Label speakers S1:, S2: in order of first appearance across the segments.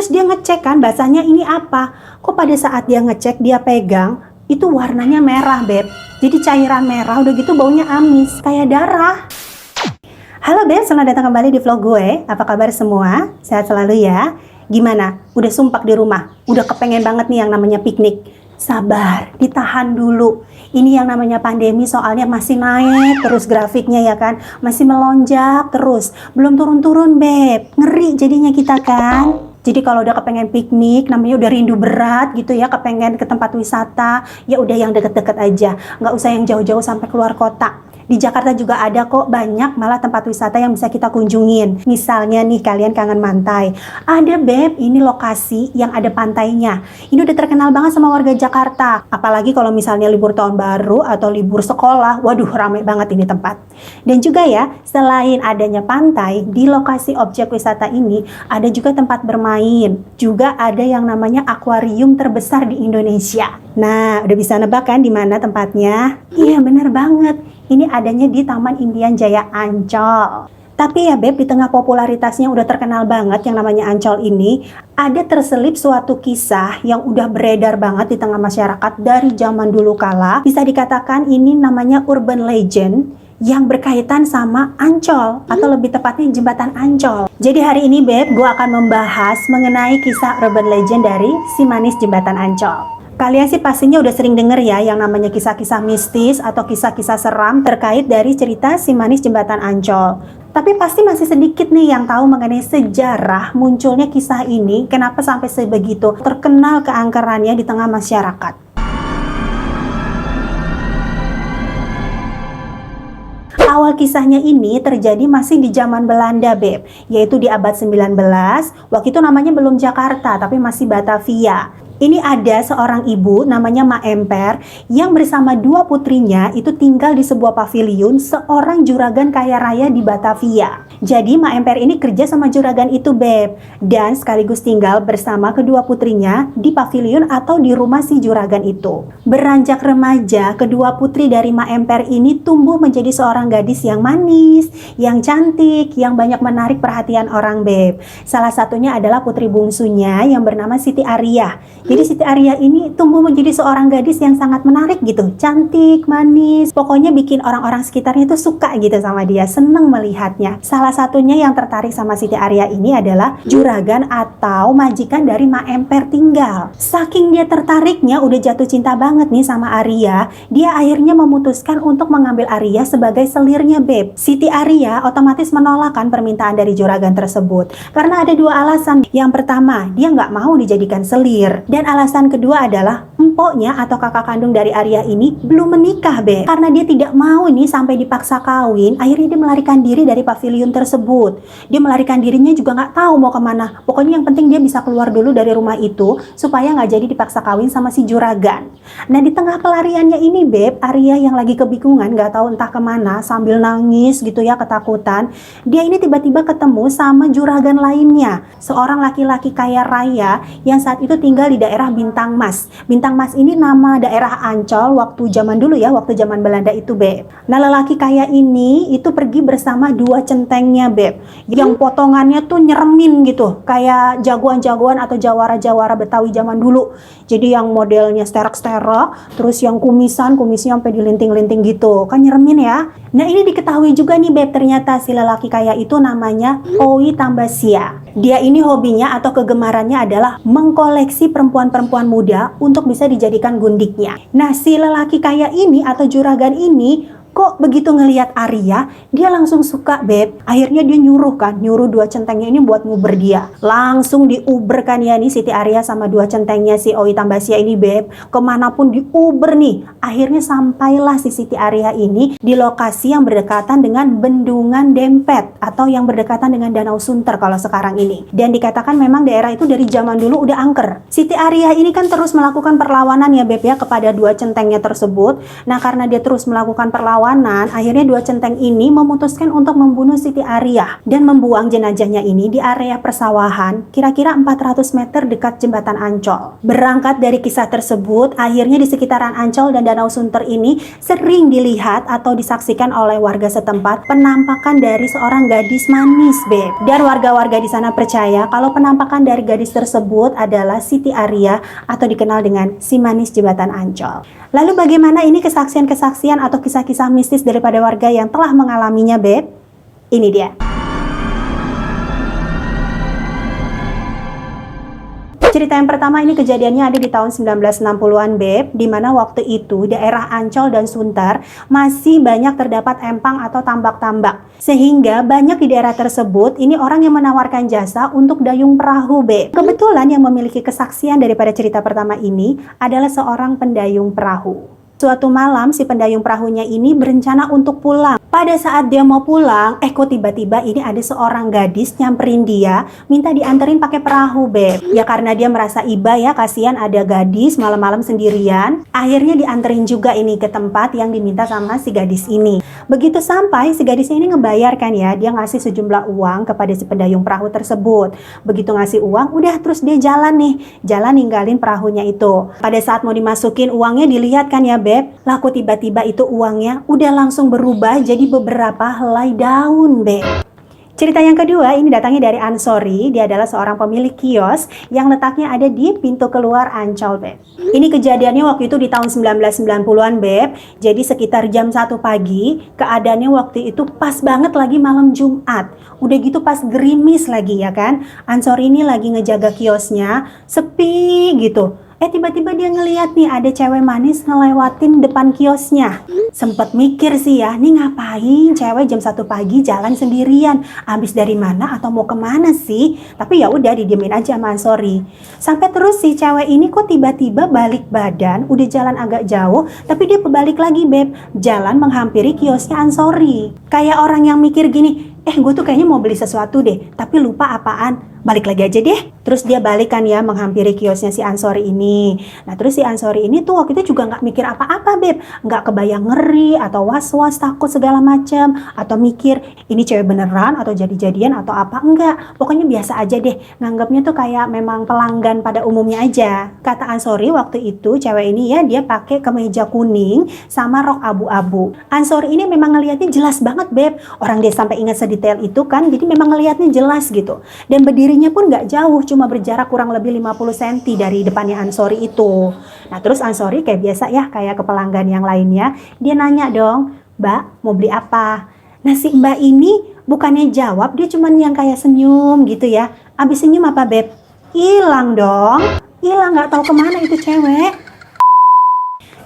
S1: Terus dia ngecek kan bahasanya ini apa. Kok pada saat dia ngecek, dia pegang, itu warnanya merah, Beb. Jadi cairan merah, udah gitu baunya amis, kayak darah. Halo Beb, selamat datang kembali di vlog gue. Apa kabar semua? Sehat selalu ya. Gimana? Udah sumpah di rumah? Udah kepengen banget nih yang namanya piknik? Sabar, ditahan dulu. Ini yang namanya pandemi soalnya masih naik terus grafiknya ya kan. Masih melonjak terus. Belum turun-turun Beb. Ngeri jadinya kita kan. Jadi kalau udah kepengen piknik, namanya udah rindu berat gitu ya, kepengen ke tempat wisata, ya udah yang deket-deket aja. Nggak usah yang jauh-jauh sampai keluar kota. Di Jakarta juga ada kok banyak malah tempat wisata yang bisa kita kunjungin. Misalnya nih kalian kangen pantai. Ada Beb, ini lokasi yang ada pantainya. Ini udah terkenal banget sama warga Jakarta. Apalagi kalau misalnya libur tahun baru atau libur sekolah. Waduh, rame banget ini tempat. Dan juga ya, selain adanya pantai, di lokasi objek wisata ini ada juga tempat bermain. Juga ada yang namanya akuarium terbesar di Indonesia. Nah, udah bisa nebak kan di mana tempatnya? Iya, bener banget. Ini adanya di Taman Impian Jaya Ancol. Tapi ya Beb, di tengah popularitasnya udah terkenal banget yang namanya Ancol ini, ada terselip suatu kisah yang udah beredar banget di tengah masyarakat dari zaman dulu kala. Bisa dikatakan ini namanya urban legend yang berkaitan sama Ancol, atau lebih tepatnya jembatan Ancol. Jadi hari ini Beb, gue akan membahas mengenai kisah urban legend dari si manis jembatan Ancol. Kalian sih pastinya udah sering denger ya yang namanya kisah-kisah mistis atau kisah-kisah seram terkait dari cerita si manis jembatan Ancol. Tapi pasti masih sedikit nih yang tahu mengenai sejarah munculnya kisah ini, kenapa sampai sebegitu terkenal keangkerannya di tengah masyarakat. Awal kisahnya ini terjadi masih di zaman Belanda Beb, yaitu di abad 19, waktu itu namanya belum Jakarta tapi masih Batavia. Ini ada seorang ibu namanya Mak Emper yang bersama dua putrinya itu tinggal di sebuah paviliun seorang juragan kaya raya di Batavia. Jadi Mak Emper ini kerja sama juragan itu Beb, dan sekaligus tinggal bersama kedua putrinya di paviliun atau di rumah si juragan itu. Beranjak remaja, kedua putri dari Mak Emper ini tumbuh menjadi seorang gadis yang manis, yang cantik, yang banyak menarik perhatian orang Beb. Salah satunya adalah putri bungsunya yang bernama Siti Aria. Jadi Siti Aria ini tumbuh menjadi seorang gadis yang sangat menarik gitu, cantik, manis, pokoknya bikin orang-orang sekitarnya itu suka gitu sama dia, seneng melihatnya. Salah satunya yang tertarik sama Siti Aria ini adalah juragan atau majikan dari Mak Emper tinggal. Saking dia tertariknya, udah jatuh cinta banget nih sama Aria, dia akhirnya memutuskan untuk mengambil Aria sebagai selirnya Beb. Siti Aria otomatis menolakkan permintaan dari juragan tersebut karena ada dua alasan. Yang pertama, dia nggak mau dijadikan selir. Dan alasan kedua adalah empoknya atau kakak kandung dari Aria ini belum menikah Beb. Karena dia tidak mau ini sampai dipaksa kawin, akhirnya dia melarikan diri dari pavilion tersebut. Dia melarikan dirinya juga nggak tahu mau kemana. Pokoknya yang penting dia bisa keluar dulu dari rumah itu supaya nggak jadi dipaksa kawin sama si juragan. Nah di tengah pelariannya ini Beb, Aria yang lagi kebingungan nggak tahu entah kemana sambil nangis gitu ya ketakutan. Dia ini tiba-tiba ketemu sama juragan lainnya, seorang laki-laki kaya raya yang saat itu tinggal di daerah Bintang Mas. Bintang Mas ini nama daerah Ancol waktu zaman dulu ya, waktu zaman Belanda itu Beb. Nah lelaki kaya ini itu pergi bersama dua centengnya Beb, yang potongannya tuh nyeremin gitu, kayak jagoan-jagoan atau jawara-jawara Betawi zaman dulu. Jadi yang modelnya sterak-sterak, terus yang kumisnya sampai dilinting-linting gitu, kan nyeremin ya. Nah ini diketahui juga nih Beb, ternyata si lelaki kaya itu namanya Owi Tambasia. Dia ini hobinya atau kegemarannya adalah mengkoleksi perempuan-perempuan muda untuk bisa dijadikan gundiknya. Nah si lelaki kaya ini atau juragan ini kok begitu ngelihat Aria, dia langsung suka Beb. Akhirnya dia nyuruh dua centengnya ini buat nguber dia. Langsung diuber kan ya nih Siti Aria sama dua centengnya si Owi Tambasia ini Beb. Kemanapun diuber nih. Akhirnya sampailah si Siti Aria ini di lokasi yang berdekatan dengan Bendungan Dempet atau yang berdekatan dengan Danau Sunter kalau sekarang ini. Dan dikatakan memang daerah itu dari zaman dulu udah angker. Siti Aria ini kan terus melakukan perlawanan ya Beb ya kepada dua centengnya tersebut. Nah karena dia terus melakukan perlawanan, perlawanan, akhirnya dua centeng ini memutuskan untuk membunuh Siti Ariyah dan membuang jenazahnya ini di area persawahan kira-kira 400 meter dekat jembatan Ancol. Berangkat dari kisah tersebut, akhirnya di sekitaran Ancol dan Danau Sunter ini sering dilihat atau disaksikan oleh warga setempat penampakan dari seorang gadis manis, Beb. Dan warga-warga di sana percaya kalau penampakan dari gadis tersebut adalah Siti Ariyah atau dikenal dengan si manis jembatan Ancol. Lalu bagaimana ini kesaksian-kesaksian atau kisah-kisah mistis daripada warga yang telah mengalaminya, Beb? Ini dia. Cerita yang pertama ini kejadiannya ada di tahun 1960-an, Beb, di mana waktu itu daerah Ancol dan Sunter masih banyak terdapat empang atau tambak-tambak. Sehingga banyak di daerah tersebut ini orang yang menawarkan jasa untuk dayung perahu, Beb. Kebetulan yang memiliki kesaksian daripada cerita pertama ini adalah seorang pendayung perahu. Suatu malam si pendayung perahunya ini berencana untuk pulang. Pada saat dia mau pulang, kok tiba-tiba ini ada seorang gadis nyamperin dia, minta dianterin pakai perahu, Beb. Ya karena dia merasa iba ya, kasihan ada gadis malam-malam sendirian. Akhirnya dianterin juga ini ke tempat yang diminta sama si gadis ini. Begitu sampai, si gadisnya ini ngebayarkan ya, dia ngasih sejumlah uang kepada si pendayung perahu tersebut. Begitu ngasih uang, udah terus dia jalan nih, jalan ninggalin perahunya itu. Pada saat mau dimasukin uangnya dilihat kan ya, Beb, lah kok tiba-tiba itu uangnya udah langsung berubah jadi beberapa helai daun, Beb. Cerita yang kedua ini datangnya dari Ansori. Dia adalah seorang pemilik kios yang letaknya ada di pintu keluar Ancol, Beb. Ini kejadiannya waktu itu di tahun 1990-an, Beb. Jadi sekitar jam 1 pagi, keadaannya waktu itu pas banget lagi malam Jumat. Udah gitu pas gerimis lagi ya kan. Ansori ini lagi ngejaga kiosnya, sepi gitu. Tiba-tiba dia ngeliat nih ada cewek manis ngelewatin depan kiosnya. Sempet mikir sih ya, nih ngapain cewek jam 1 pagi jalan sendirian? Abis dari mana atau mau kemana sih? Tapi ya udah didiemin aja sama Ansori. Sampai terus si cewek ini kok tiba-tiba balik badan, udah jalan agak jauh, tapi dia berbalik lagi, Beb. Jalan menghampiri kiosnya Ansori. Kayak orang yang mikir gini, gue tuh kayaknya mau beli sesuatu deh, tapi lupa apaan. Balik lagi aja deh. Terus dia balikan ya menghampiri kiosnya si Ansori ini. Nah terus si Ansori ini tuh waktu itu juga nggak mikir apa-apa, Beb. Nggak kebayang ngeri atau was-was takut segala macam. Atau mikir ini cewek beneran atau jadi-jadian atau apa. Enggak. Pokoknya biasa aja deh. Nganggapnya tuh kayak memang pelanggan pada umumnya aja. Kata Ansori waktu itu cewek ini ya dia pakai kemeja kuning sama rok abu-abu. Ansori ini memang ngelihatnya jelas banget, Beb. Orang dia sampai ingat sedetail itu kan. Jadi memang ngelihatnya jelas gitu. Dan berdirinya pun nggak jauh, cuma berjarak kurang lebih 50 cm dari depannya Ansori itu. Nah terus Ansori kayak biasa ya, kayak ke pelanggan yang lainnya, dia nanya dong, Mbak mau beli apa? Nah si Mbak ini bukannya jawab, dia cuman yang kayak senyum gitu ya. Abis senyum apa, Beb? Hilang dong, hilang, nggak tahu kemana itu cewek.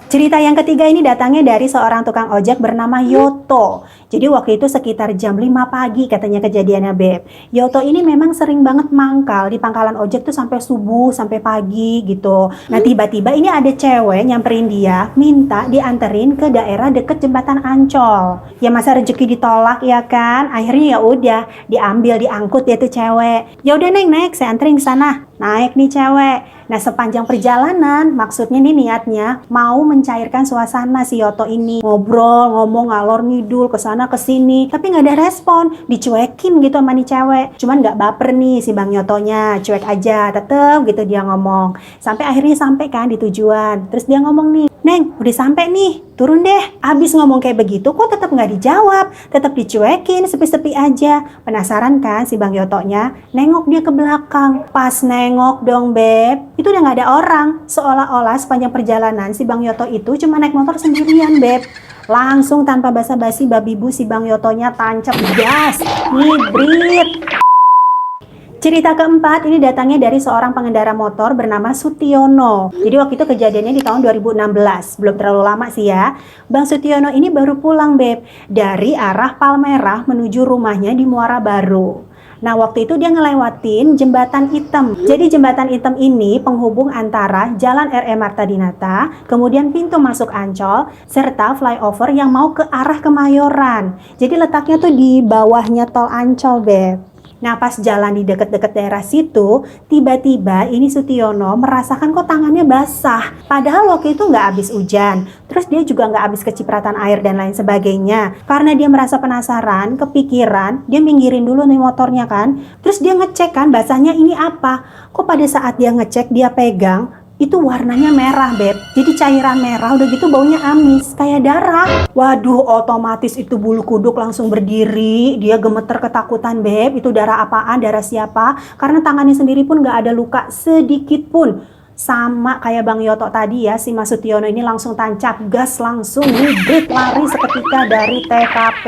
S1: Cerita yang ketiga ini datangnya dari seorang tukang ojek bernama Yoto. Jadi waktu itu sekitar jam 5 pagi katanya kejadiannya, Beb. Yoto ini memang sering banget mangkal di pangkalan ojek tuh sampai subuh, sampai pagi gitu. Nah tiba-tiba ini ada cewek nyamperin dia, minta dianterin ke daerah deket jembatan Ancol. Ya masa rezeki ditolak ya kan? Akhirnya ya udah diambil, diangkut dia tuh cewek. Ya udah Neng, naik, saya anterin ke sana. Naik nih cewek. Nah sepanjang perjalanan maksudnya nih niatnya mau mencairkan suasana si Yoto ini. Ngobrol, ngomong ngalor ngidul kesana kesini, tapi nggak ada respon, dicuekin gitu sama nih cewek. Cuman nggak baper nih si Bang Yotonya, cuek aja, tetep gitu dia ngomong. Sampai akhirnya sampai kan di tujuan. Terus dia ngomong nih, Neng udah sampai nih, turun deh. Abis ngomong kayak begitu kok tetap nggak dijawab, tetap dicuekin, sepi-sepi aja. Penasaran kan si Bang Yotonya, nengok dia ke belakang. Pas nengok dong, Beb, itu udah nggak ada orang. Seolah-olah sepanjang perjalanan si Bang Yoto itu cuma naik motor sendirian, Beb. Langsung tanpa basa-basi babi bu si Bang Yotonya tancap gas, ngibrit. Cerita keempat ini datangnya dari seorang pengendara motor bernama Sutiono. Jadi waktu itu kejadiannya di tahun 2016, belum terlalu lama sih ya. Bang Sutiono ini baru pulang, Beb, dari arah Palmerah menuju rumahnya di Muara Baru. Nah waktu itu dia ngelewatin jembatan hitam. Jadi jembatan hitam ini penghubung antara Jalan RE Marta Dinata, kemudian pintu masuk Ancol, serta flyover yang mau ke arah Kemayoran. Jadi letaknya tuh di bawahnya tol Ancol, Beb. Nah, pas jalan di deket-deket daerah situ, tiba-tiba ini Sutiono merasakan kok tangannya basah. Padahal waktu itu nggak habis hujan. Terus dia juga nggak habis kecipratan air dan lain sebagainya. Karena dia merasa penasaran, kepikiran, dia minggirin dulu nih motornya kan. Terus dia ngecek kan basahnya ini apa. Kok pada saat dia ngecek, dia pegang, itu warnanya merah, Beb. Jadi cairan merah, udah gitu baunya amis, kayak darah. Waduh, otomatis itu bulu kuduk langsung berdiri. Dia gemeter ketakutan, Beb. Itu darah apaan, darah siapa? Karena tangannya sendiri pun gak ada luka sedikit pun. Sama kayak Bang Yoto tadi ya, si Mas Sutiono ini langsung tancap gas, langsung ngibrit lari seketika dari TKP.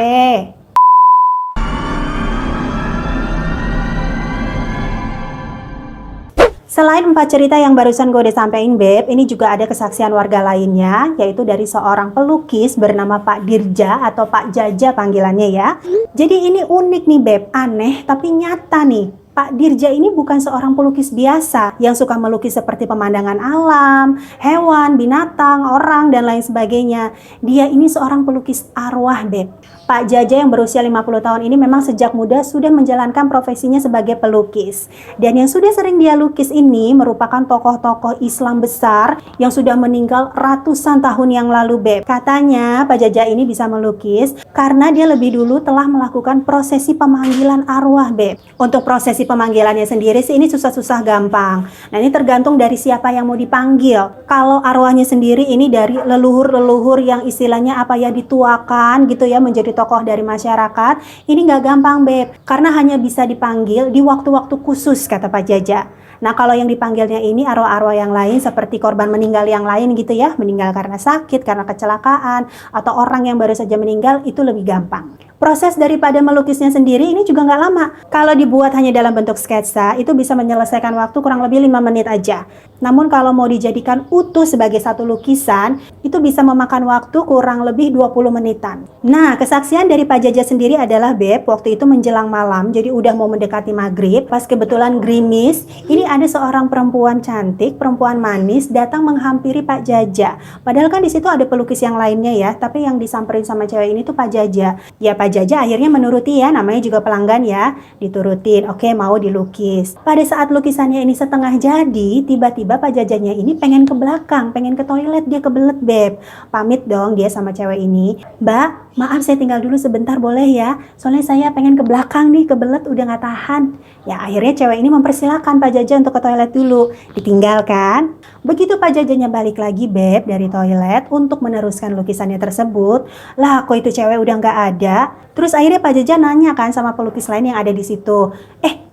S1: Selain 4 cerita yang barusan gue udah sampein, Beb, ini juga ada kesaksian warga lainnya, yaitu dari seorang pelukis bernama Pak Dirja atau Pak Jaja panggilannya ya. Jadi ini unik nih, Beb, aneh tapi nyata nih. Pak Dirja ini bukan seorang pelukis biasa yang suka melukis seperti pemandangan alam, hewan, binatang, orang, dan lain sebagainya. Dia ini seorang pelukis arwah, Beb. Pak Jaja yang berusia 50 tahun ini memang sejak muda sudah menjalankan profesinya sebagai pelukis. Dan yang sudah sering dia lukis ini merupakan tokoh-tokoh Islam besar yang sudah meninggal ratusan tahun yang lalu, Beb. Katanya Pak Jaja ini bisa melukis karena dia lebih dulu telah melakukan prosesi pemanggilan arwah, Beb. Untuk prosesi pemanggilannya sendiri sih ini susah-susah gampang. Nah, ini tergantung dari siapa yang mau dipanggil. Kalau arwahnya sendiri ini dari leluhur-leluhur yang istilahnya apa ya, dituakan gitu ya, menjadi tokoh dari masyarakat, ini nggak gampang, Beb, karena hanya bisa dipanggil di waktu-waktu khusus, kata Pak Jaja. Nah, kalau yang dipanggilnya ini arwah-arwah yang lain seperti korban meninggal yang lain gitu ya, meninggal karena sakit, karena kecelakaan, atau orang yang baru saja meninggal, itu lebih gampang. Proses daripada melukisnya sendiri ini juga nggak lama. Kalau dibuat hanya dalam bentuk sketsa, itu bisa menyelesaikan waktu kurang lebih 5 menit aja. Namun kalau mau dijadikan utuh sebagai satu lukisan, itu bisa memakan waktu kurang lebih 20 menitan. Nah, kesaksian dari Pak Jaja sendiri adalah, Beb, waktu itu menjelang malam, jadi udah mau mendekati maghrib, pas kebetulan gerimis, ini ada seorang perempuan cantik, perempuan manis, datang menghampiri Pak Jaja. Padahal kan di situ ada pelukis yang lainnya ya, tapi yang disamperin sama cewek ini tuh Pak Jaja. Ya, Pak Jaja akhirnya menuruti ya, namanya juga pelanggan ya, diturutin, oke mau dilukis. Pada saat lukisannya ini setengah jadi, tiba-tiba Pak Jajanya ini pengen ke belakang, pengen ke toilet, dia kebelet, Beb. Pamit dong dia sama cewek ini, Mbak, maaf saya tinggal dulu sebentar boleh ya, soalnya saya pengen ke belakang nih, kebelet udah gak tahan. Ya akhirnya cewek ini mempersilahkan Pak Jaja untuk ke toilet dulu, ditinggalkan. Begitu Pak Jajanya balik lagi, Beb, dari toilet untuk meneruskan lukisannya tersebut, lah kok itu cewek udah gak ada. Terus akhirnya Pak Jaja nanya kan sama pelukis lain yang ada di situ,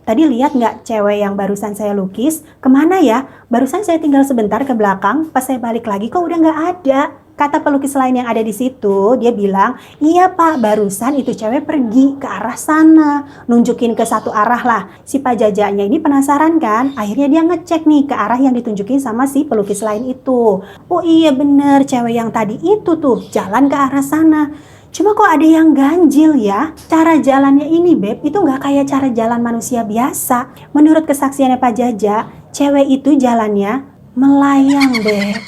S1: tadi lihat nggak cewek yang barusan saya lukis? Kemana ya? Barusan saya tinggal sebentar ke belakang, pas saya balik lagi kok udah nggak ada. Kata pelukis lain yang ada di situ, dia bilang, iya Pak, barusan itu cewek pergi ke arah sana, nunjukin ke satu arah lah. Si Pak Jajanya ini penasaran kan, akhirnya dia ngecek nih ke arah yang ditunjukin sama si pelukis lain itu. Oh iya bener, cewek yang tadi itu tuh jalan ke arah sana. Cuma kok ada yang ganjil ya? Cara jalannya ini, Beb, itu nggak kayak cara jalan manusia biasa. Menurut kesaksiannya Pak Jaja, cewek itu jalannya melayang, Beb.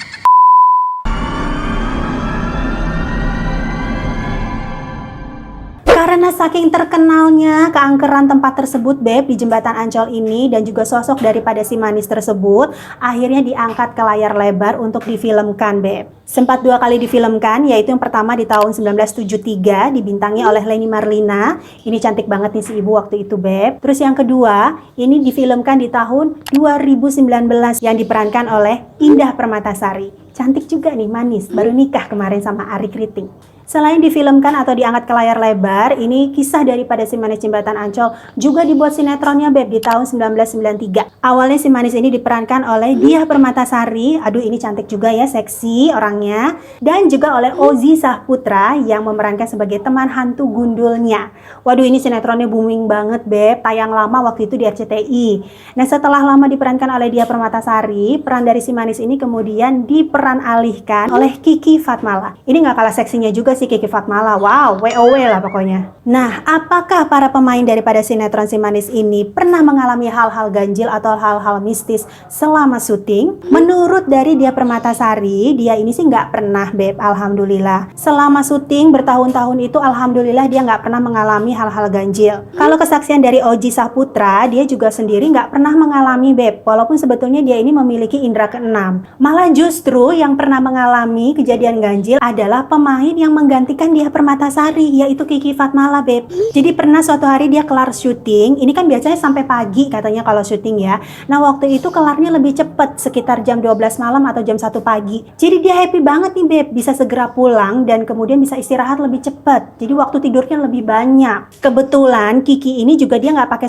S1: Karena saking terkenalnya keangkeran tempat tersebut, Beb, di Jembatan Ancol ini dan juga sosok daripada si manis tersebut, akhirnya diangkat ke layar lebar untuk difilmkan, Beb. Sempat 2 kali difilmkan, yaitu yang pertama di tahun 1973 dibintangi oleh Leni Marlina. Ini cantik banget nih si ibu waktu itu, Beb. Terus yang kedua, ini difilmkan di tahun 2019 yang diperankan oleh Indah Permatasari. Cantik juga nih, manis, baru nikah kemarin sama Arie Kriting. Selain difilmkan atau diangkat ke layar lebar, ini kisah daripada si manis Jembatan Ancol juga dibuat sinetronnya, Beb, di tahun 1993. Awalnya si manis ini diperankan oleh Diah Permatasari, aduh ini cantik juga ya, seksi orangnya, dan juga oleh Ozi Sahputra yang memerankan sebagai teman hantu gundulnya. Waduh ini sinetronnya booming banget, Beb, tayang lama waktu itu di RCTI. Nah setelah lama diperankan oleh Diah Permatasari, peran dari si manis ini kemudian diperan alihkan oleh Kiki Fatmala. Ini nggak kalah seksinya juga si Kiki Fatmala. Wow, WOW lah pokoknya. Nah, apakah para pemain daripada sinetron Si Manis ini pernah mengalami hal-hal ganjil atau hal-hal mistis selama syuting? Menurut dari Dia Permatasari, dia ini sih nggak pernah, Beb, alhamdulillah. Selama syuting bertahun-tahun itu, alhamdulillah dia nggak pernah mengalami hal-hal ganjil. Kalau kesaksian dari Oji Saputra, dia juga sendiri nggak pernah mengalami, Beb, walaupun sebetulnya dia ini memiliki indera keenam. Malah justru yang pernah mengalami kejadian ganjil adalah pemain yang menggantikan Dia Permatasari, yaitu Kiki Fatmala, Beb. Jadi pernah suatu hari dia kelar syuting, ini kan biasanya sampai pagi katanya kalau syuting ya. Nah waktu itu kelarnya lebih cepet, sekitar jam 12 malam atau jam 1 pagi. Jadi dia happy banget nih, Beb, bisa segera pulang dan kemudian bisa istirahat lebih cepet. Jadi waktu tidurnya lebih banyak. Kebetulan Kiki ini juga dia nggak pakai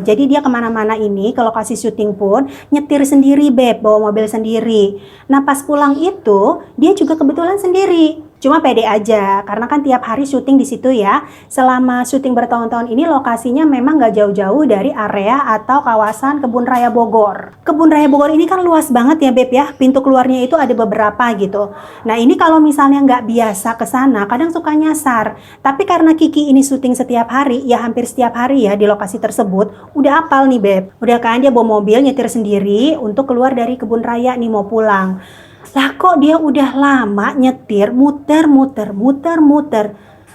S1: jadi dia kemana-mana ini ke lokasi syuting pun nyetir sendiri, Beb, bawa mobil sendiri. Nah pas pulang itu dia juga kebetulan sendiri. Cuma pede aja, karena kan tiap hari syuting di situ ya. Selama syuting bertahun-tahun ini lokasinya memang nggak jauh-jauh dari area atau kawasan Kebun Raya Bogor. Kebun Raya Bogor ini kan luas banget ya, Beb ya. Pintu keluarnya itu ada beberapa gitu. Nah ini kalau misalnya nggak biasa ke sana, kadang suka nyasar. Tapi karena Kiki ini syuting setiap hari, ya hampir setiap hari ya di lokasi tersebut, udah apal nih, Beb. Udah kan dia bawa mobil nyetir sendiri untuk keluar dari kebun raya nih mau pulang. Lah kok dia udah lama nyetir, muter,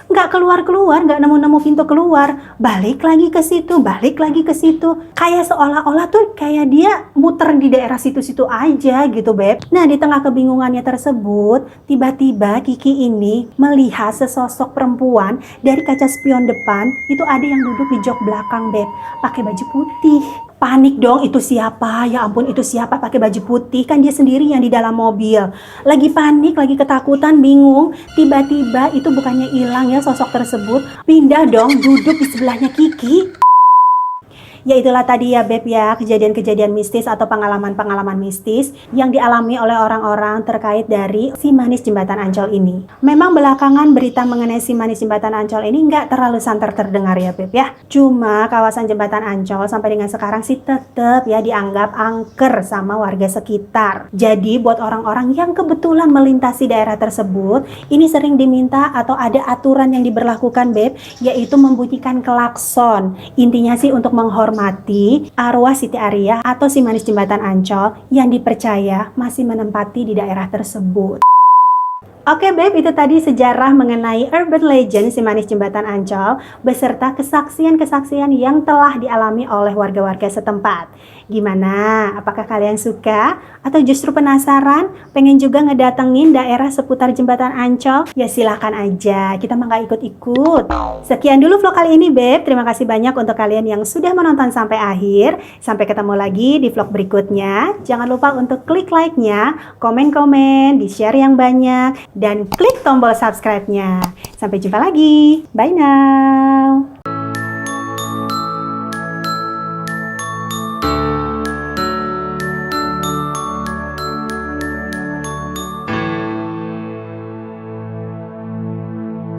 S1: nggak keluar-keluar, nggak nemu-nemu pintu keluar, balik lagi ke situ, kayak seolah-olah tuh kayak dia muter di daerah situ-situ aja gitu, Beb. Nah di tengah kebingungannya tersebut, tiba-tiba Kiki ini melihat sesosok perempuan dari kaca spion depan, itu ada yang duduk di jok belakang, Beb, pakai baju putih. Panik dong, itu siapa? Ya ampun, itu siapa pakai baju putih? Kan dia sendiri yang di dalam mobil. Lagi panik, lagi ketakutan, bingung. Tiba-tiba itu bukannya hilang ya sosok tersebut, pindah dong, duduk di sebelahnya Kiki. Ya itulah tadi ya, Beb ya, kejadian-kejadian mistis atau pengalaman-pengalaman mistis yang dialami oleh orang-orang terkait dari Si Manis Jembatan Ancol ini. Memang belakangan berita mengenai Si Manis Jembatan Ancol ini nggak terlalu santer terdengar ya, Beb ya. Cuma kawasan Jembatan Ancol sampai dengan sekarang sih tetap ya dianggap angker sama warga sekitar. Jadi buat orang-orang yang kebetulan melintasi daerah tersebut, ini sering diminta atau ada aturan yang diberlakukan, Beb, yaitu membunyikan klakson. Intinya sih untuk menghormati arwah Siti Aria atau Si Manis Jembatan Ancol yang dipercaya masih menempati di daerah tersebut. Oke, Beb, itu tadi sejarah mengenai urban legend Si Manis Jembatan Ancol beserta kesaksian-kesaksian yang telah dialami oleh warga-warga setempat. Gimana? Apakah kalian suka? Atau justru penasaran? Pengen juga ngedatengin daerah seputar Jembatan Ancol? Ya silahkan aja, kita mah nggak ikut-ikut. Sekian dulu vlog kali ini, Beb. Terima kasih banyak untuk kalian yang sudah menonton sampai akhir. Sampai ketemu lagi di vlog berikutnya. Jangan lupa untuk klik like-nya, komen-komen, di-share yang banyak, dan klik tombol subscribe-nya. Sampai jumpa lagi. Bye now.